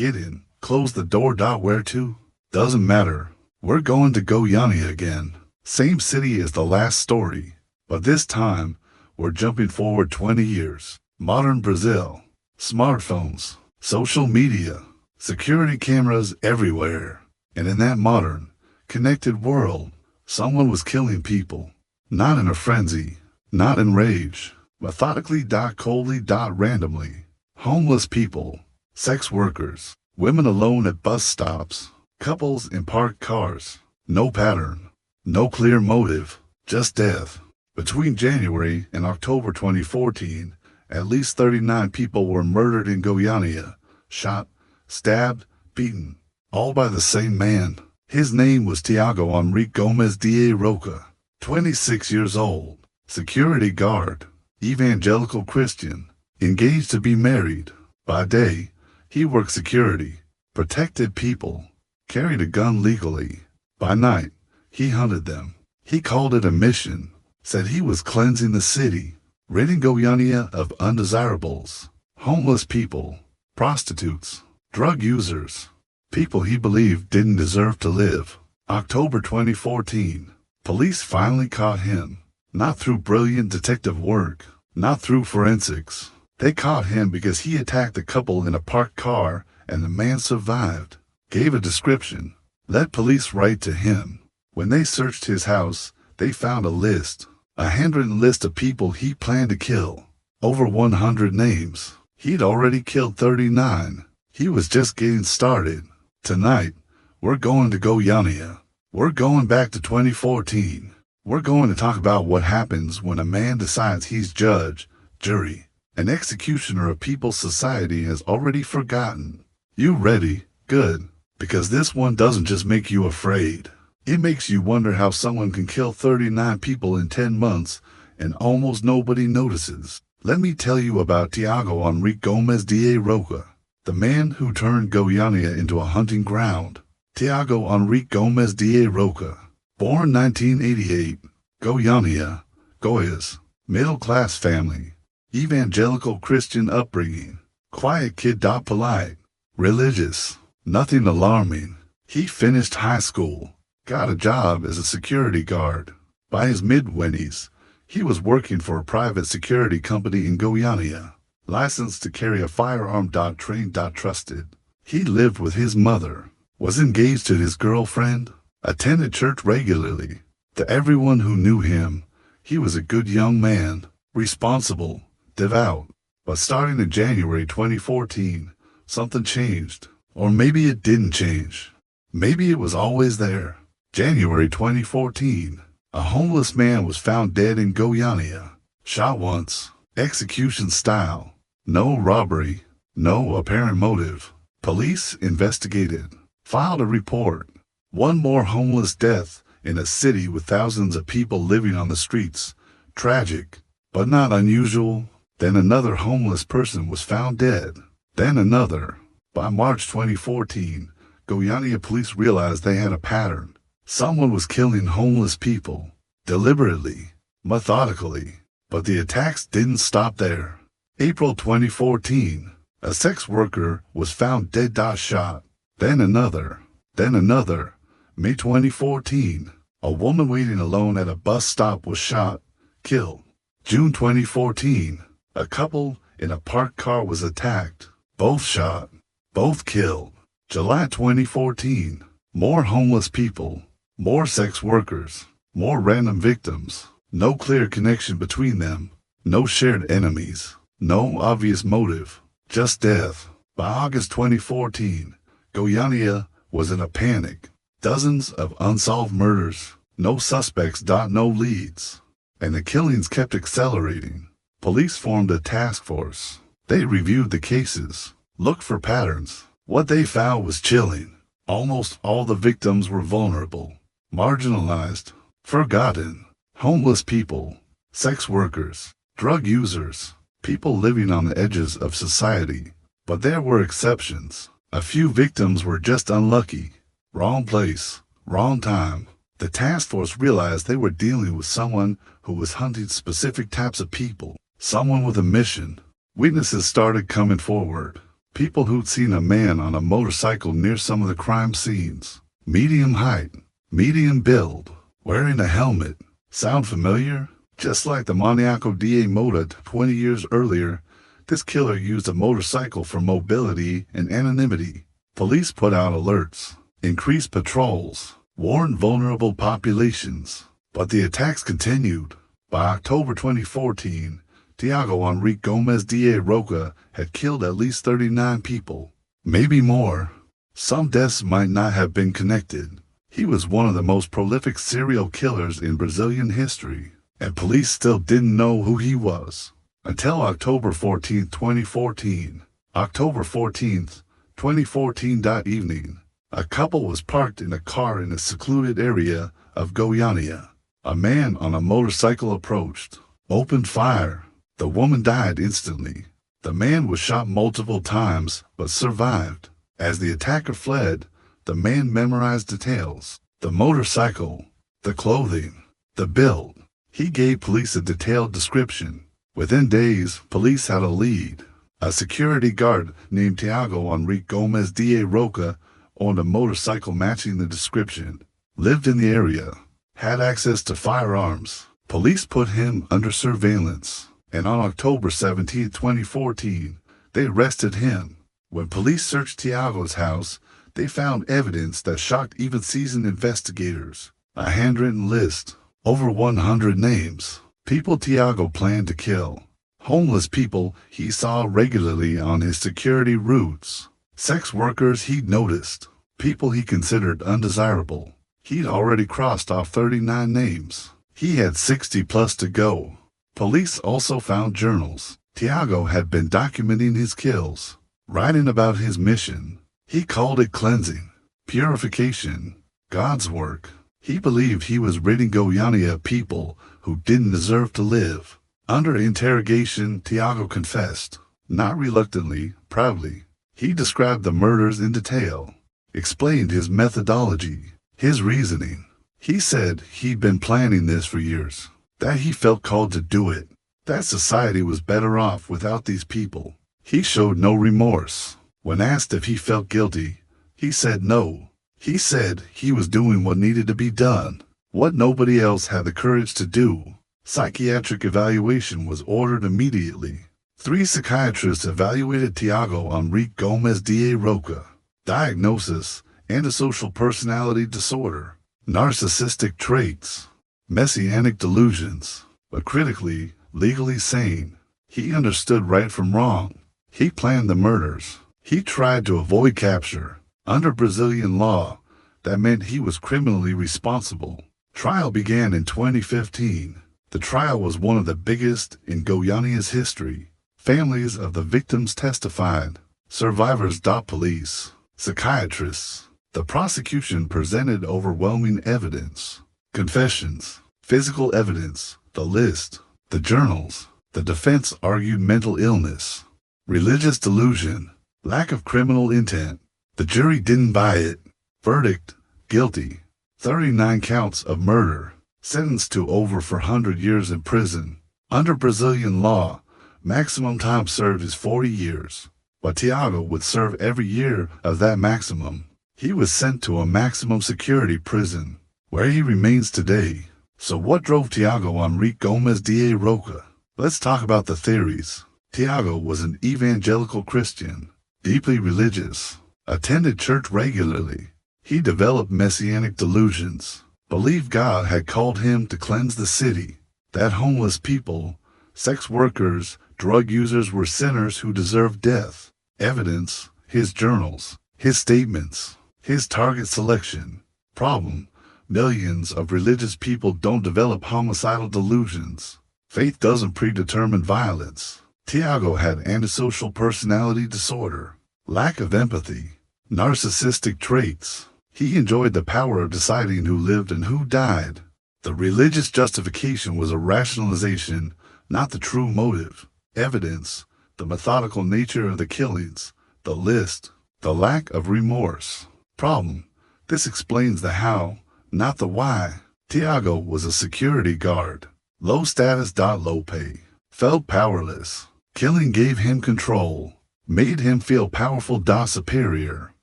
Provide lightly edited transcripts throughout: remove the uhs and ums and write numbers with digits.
Get in. Close the door. Where to? Doesn't matter. We're going to Goiânia again. Same city as the last story, but this time we're jumping forward 20 years. Modern Brazil. Smartphones, social media, security cameras everywhere. And in that modern, connected world, someone was killing people. Not in a frenzy, not in rage. Methodically, coldly, randomly. Homeless people, sex workers, women alone at bus stops, couples in parked cars. No pattern, no clear motive, just death. Between January and October 2014, at least 39 people were murdered in Goiânia, shot, stabbed, beaten, all by the same man. His name was Tiago Henrique Gomes da Rocha, 26 years old, security guard, Evangelical Christian, engaged to be married. By day, he worked security, protected people, carried a gun legally. By night, he hunted them. He called it a mission, said he was cleansing the city, ridding Goiânia of undesirables, homeless people, prostitutes, drug users, people he believed didn't deserve to live. October 2014, police finally caught him. Not through brilliant detective work, not through forensics. They caught him because he attacked a couple in a parked car and the man survived. Gave a description. Let police write to him. When they searched his house, they found a list. A handwritten list of people he planned to kill. Over 100 names. He'd already killed 39. He was just getting started. Tonight, we're going to Goiânia. We're going back to 2014. We're going to talk about what happens when a man decides he's judge, jury, and executioner of people's society has already forgotten. You ready? Good. Because this one doesn't just make you afraid. It makes you wonder how someone can kill 39 people in 10 months and almost nobody notices. Let me tell you about Tiago Henrique Gomes da Rocha, the man who turned Goiânia into a hunting ground. Tiago Henrique Gomes da Rocha, born 1988, Goiânia, Goiás, middle-class family, evangelical Christian upbringing, quiet kid. Polite, religious, nothing alarming. He finished high school. Got a job as a security guard. By his mid-20s, he was working for a private security company in Goiânia, licensed to carry a firearm. Trained. Trusted. He lived with his mother, was engaged to his girlfriend, attended church regularly. To everyone who knew him, he was a good young man, responsible, devout. But starting in January 2014, something changed. Or maybe it didn't change. Maybe it was always there. January 2014, a homeless man was found dead in Goiânia, shot once, execution style. No robbery, no apparent motive. Police investigated, filed a report. One more homeless death in a city with thousands of people living on the streets. Tragic, but not unusual. Then another homeless person was found dead. Then another. By March 2014, Goiânia police realized they had a pattern. Someone was killing homeless people, deliberately, methodically. But the attacks didn't stop there. April 2014, a sex worker was found dead. Shot. Then another. Then another. May 2014, a woman waiting alone at a bus stop was shot, killed. June 2014, a couple in a parked car was attacked, both shot, both killed. July 2014, more homeless people, more sex workers, more random victims, no clear connection between them, no shared enemies, no obvious motive, just death. By August 2014, Goiânia was in a panic. Dozens of unsolved murders, no suspects. No leads. And the killings kept accelerating. Police formed a task force. They reviewed the cases, looked for patterns. What they found was chilling. Almost all the victims were vulnerable, marginalized, forgotten. Homeless people, sex workers, drug users, people living on the edges of society. But there were exceptions. A few victims were just unlucky. Wrong place, wrong time. The task force realized they were dealing with someone who was hunting specific types of people, someone with a mission. Witnesses started coming forward. People who'd seen a man on a motorcycle near some of the crime scenes. Medium height, medium build, wearing a helmet. Sound familiar? Just like the maniaco da Mota 20 years earlier, this killer used a motorcycle for mobility and anonymity. Police put out alerts, increased patrols, warned vulnerable populations. But the attacks continued. By October 2014, Tiago Henrique Gomes da Rocha had killed at least 39 people, maybe more. Some deaths might not have been connected. He was one of the most prolific serial killers in Brazilian history, and police still didn't know who he was. Until October 14, 2014. October 14, 2014. Evening. A couple was parked in a car in a secluded area of Goiânia. A man on a motorcycle approached, opened fire. The woman died instantly. The man was shot multiple times but survived. As the attacker fled, the man memorized details: the motorcycle, the clothing, the build. He gave police a detailed description. Within days, police had a lead. A security guard named Tiago Henrique Gomes da Rocha owned a motorcycle matching the description, lived in the area, had access to firearms. Police put him under surveillance, and on October 17, 2014, they arrested him. When police searched Tiago's house, they found evidence that shocked even seasoned investigators. A handwritten list, over 100 names. People Tiago planned to kill. Homeless people he saw regularly on his security routes. Sex workers he'd noticed. People he considered undesirable. He'd already crossed off 39 names. He had 60 plus to go. Police also found journals. Tiago had been documenting his kills, writing about his mission. He called it cleansing, purification, God's work. He believed he was ridding Goiânia of people who didn't deserve to live. Under interrogation, Tiago confessed, not reluctantly, proudly. He described the murders in detail, explained his methodology, his reasoning. He said he'd been planning this for years, that he felt called to do it, that society was better off without these people. He showed no remorse. When asked if he felt guilty, he said no. He said he was doing what needed to be done, what nobody else had the courage to do. Psychiatric evaluation was ordered immediately. 3 psychiatrists evaluated Tiago Henrique Gomes da Rocha. Diagnosis: antisocial personality disorder, narcissistic traits, messianic delusions, but critically, legally sane. He understood right from wrong. He planned the murders. He tried to avoid capture. Under Brazilian law, that meant he was criminally responsible. Trial began in 2015. The trial was one of the biggest in Goiânia's history. Families of the victims testified. Survivors. Police, psychiatrists. The prosecution presented overwhelming evidence. Confessions, physical evidence, the list, the journals. The defense argued mental illness, religious delusion, lack of criminal intent. The jury didn't buy it. Verdict: guilty. 39 counts of murder. Sentenced to over 400 years in prison. Under Brazilian law, maximum time served is 40 years. But Tiago would serve every year of that maximum. He was sent to a maximum security prison, where he remains today. So what drove Tiago Henrique Gomes da Rocha? Let's talk about the theories. Tiago was an evangelical Christian, deeply religious, attended church regularly. He developed messianic delusions, believed God had called him to cleanse the city, that homeless people, sex workers, drug users were sinners who deserved death. Evidence: his journals, his statements, his target selection. Problem: millions of religious people don't develop homicidal delusions. Faith doesn't predetermine violence. Tiago had antisocial personality disorder, lack of empathy, narcissistic traits. He enjoyed the power of deciding who lived and who died. The religious justification was a rationalization, not the true motive. Evidence: the methodical nature of the killings, the list, the lack of remorse. Problem: this explains the how, not the why. Tiago was a security guard, low status. Low pay. Felt powerless. Killing gave him control. made him feel powerful, superior.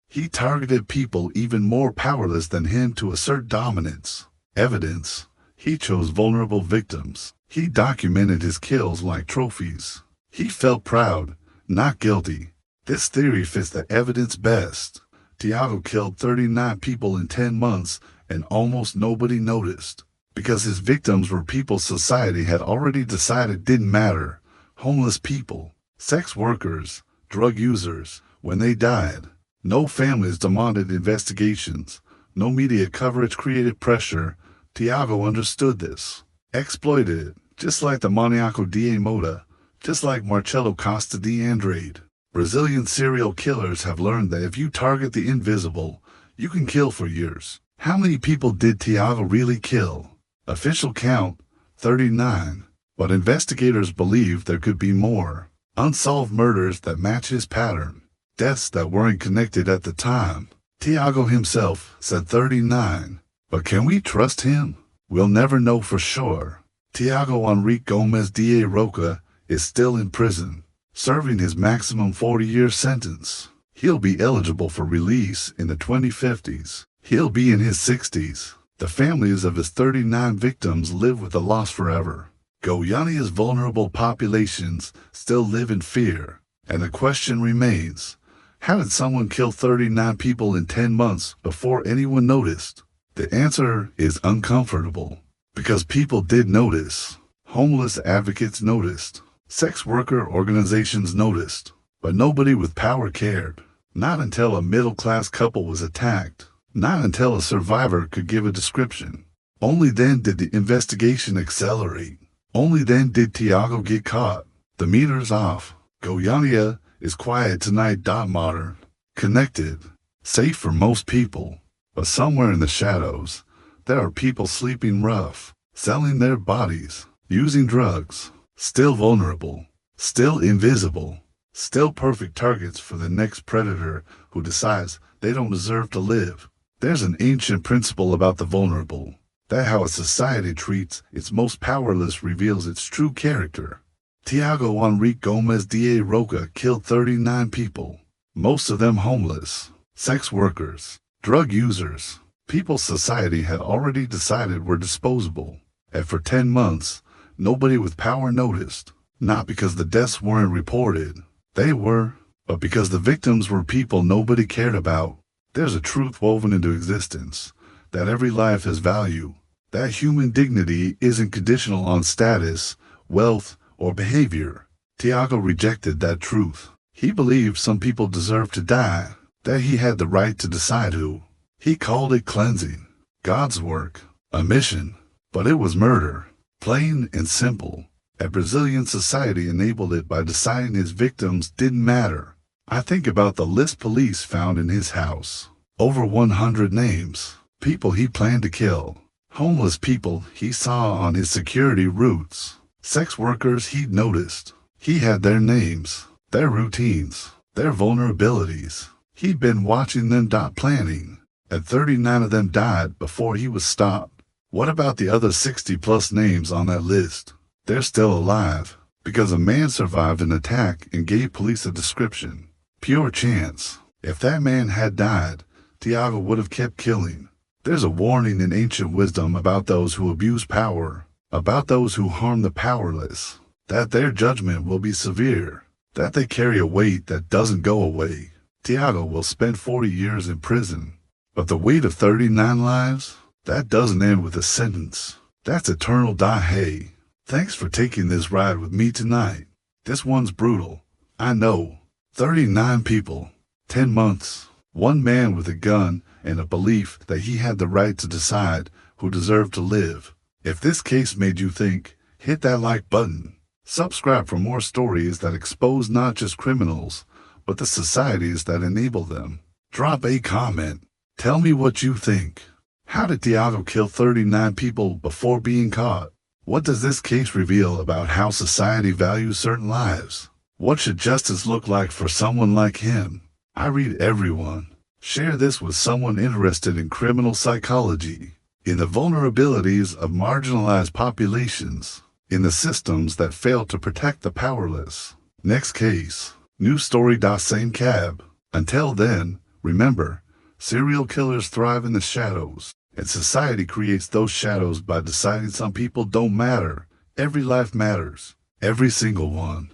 He targeted people even more powerless than him to assert dominance. Evidence: he chose vulnerable victims. He documented his kills like trophies. He felt proud, not guilty. This theory fits the evidence best. Tiago killed 39 people in 10 months and almost nobody noticed, because his victims were people society had already decided didn't matter. Homeless people, sex workers, drug users. When they died, no families demanded investigations. No media coverage created pressure. Tiago understood this, exploited it, just like the maniaco da Moda, just like Marcelo Costa de Andrade. Brazilian serial killers have learned that if you target the invisible, you can kill for years. How many people did Tiago really kill? Official count, 39. But investigators believe there could be more. Unsolved murders that match his pattern. Deaths that weren't connected at the time. Tiago himself said 39. But can we trust him? We'll never know for sure. Tiago Henrique Gomes da Rocha is still in prison, serving his maximum 40-year sentence. He'll be eligible for release in the 2050s. He'll be in his 60s. The families of his 39 victims live with the loss forever. Goiânia's vulnerable populations still live in fear. And the question remains, how did someone kill 39 people in 10 months before anyone noticed? The answer is uncomfortable, because people did notice. Homeless advocates noticed. Sex worker organizations noticed. But nobody with power cared. Not until a middle-class couple was attacked. Not until a survivor could give a description. Only then did the investigation accelerate. Only then did Tiago get caught. The meter's off. Goiânia is quiet tonight. Modern, connected, safe for most people. But somewhere in the shadows, there are people sleeping rough, selling their bodies, using drugs, still vulnerable, still invisible, still perfect targets for the next predator who decides they don't deserve to live. There's an ancient principle about the vulnerable, that how a society treats its most powerless reveals its true character. Tiago Henrique Gomes da Rocha killed 39 people, most of them homeless, sex workers, drug users, people society had already decided were disposable. And for 10 months, nobody with power noticed. Not because the deaths weren't reported. They were. But because the victims were people nobody cared about. There's a truth woven into existence, that every life has value. That human dignity isn't conditional on status, wealth, or behavior. Tiago rejected that truth. He believed some people deserved to die, that he had the right to decide who. He called it cleansing, God's work, a mission, but it was murder, plain and simple. A Brazilian society enabled it by deciding his victims didn't matter. I think about the list police found in his house. Over 100 names, people he planned to kill, homeless people he saw on his security routes, sex workers he'd noticed. He had their names, their routines, their vulnerabilities. He'd been watching them, planning. And 39 of them died before he was stopped. What about the other 60+ names on that list? They're still alive, because a man survived an attack and gave police a description. Pure chance. If that man had died, Tiago would have kept killing. There's a warning in ancient wisdom about those who abuse power, about those who harm the powerless, that their judgment will be severe, that they carry a weight that doesn't go away. Tiago will spend 40 years in prison. But the weight of 39 lives, that doesn't end with a sentence. That's eternal. Hey, thanks for taking this ride with me tonight. This one's brutal, I know. 39 people, 10 months, one man with a gun and a belief that he had the right to decide who deserved to live. If this case made you think, hit that like button. Subscribe for more stories that expose not just criminals, but the societies that enable them. Drop a comment. Tell me what you think. How did Tiago kill 39 people before being caught? What does this case reveal about how society values certain lives? What should justice look like for someone like him? I read everyone. Share this with someone interested in criminal psychology, in the vulnerabilities of marginalized populations, in the systems that fail to protect the powerless. Next case. New story. Same cab. Until then, remember, serial killers thrive in the shadows, and society creates those shadows by deciding some people don't matter. Every life matters. Every single one.